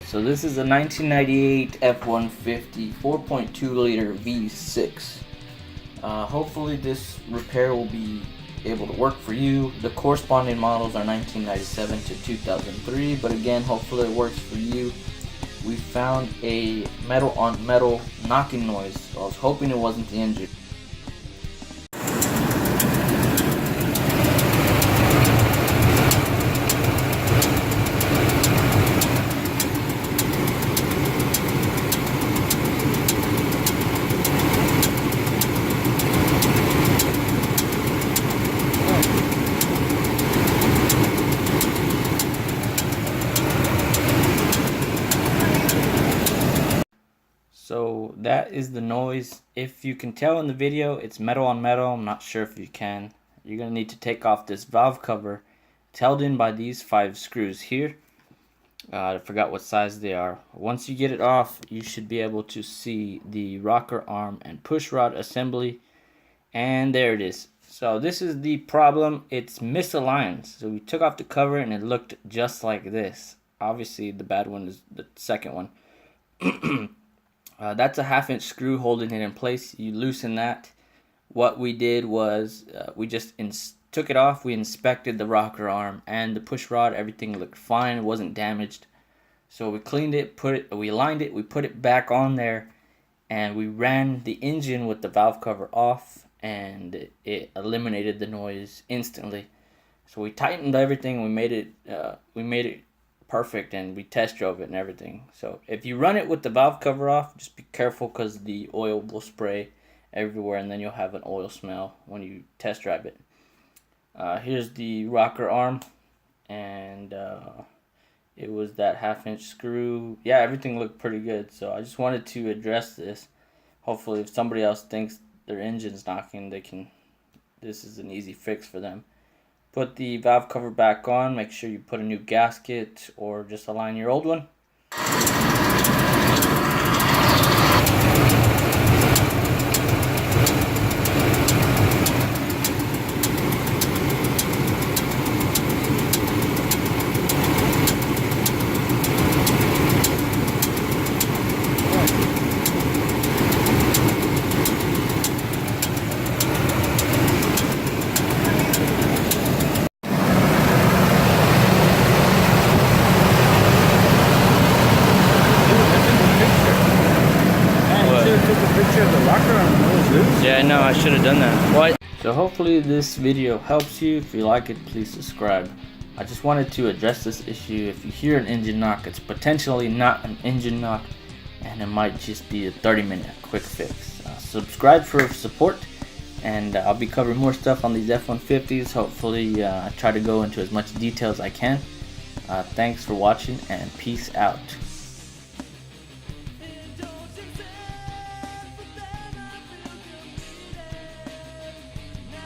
So this is a 1998 F150 4.2 liter V6. Hopefully this repair will be able to work for you. The corresponding models are 1997 to 2003, but again, hopefully it works for you. We found a metal on metal knocking noise, so I was hoping it wasn't the engine. So that is the noise. If you can tell in the video, it's metal on metal. I'm not sure if you can. You're going to need to take off this valve cover. It's held in by these 5 screws here. I forgot what size they are. Once you get it off, you should be able to see the rocker arm and push rod assembly. And there it is. So this is the problem. It's misaligned. So we took off the cover and it looked just like this. Obviously the bad one is the second one. That's a 1/2-inch screw holding it in place. You loosen that. What we did was we just took it off. We inspected the rocker arm and the push rod. Everything looked fine. It wasn't damaged. So we cleaned it, we aligned it, we put it back on there, and we ran the engine with the valve cover off, and it eliminated the noise instantly. So we tightened everything. We made it perfect, and we test drove it and everything. So if you run it with the valve cover off, just be careful because the oil will spray everywhere and then you'll have an oil smell when you test drive it. Here's the rocker arm, and it was that 1/2-inch screw. Yeah, everything looked pretty good, so I just wanted to address this. Hopefully if somebody else thinks their engine's knocking, this is an easy fix for them. Put the valve cover back on, make sure you put a new gasket or just align your old one. Yeah, I know, I should have done that. What? So hopefully this video helps you. If you like it, please subscribe. I just wanted to address this issue. If you hear an engine knock, it's potentially not an engine knock, and it might just be a 30-minute quick fix. Subscribe for support, and I'll be covering more stuff on these F150s. Hopefully I try to go into as much detail as I can. Thanks for watching, and peace out.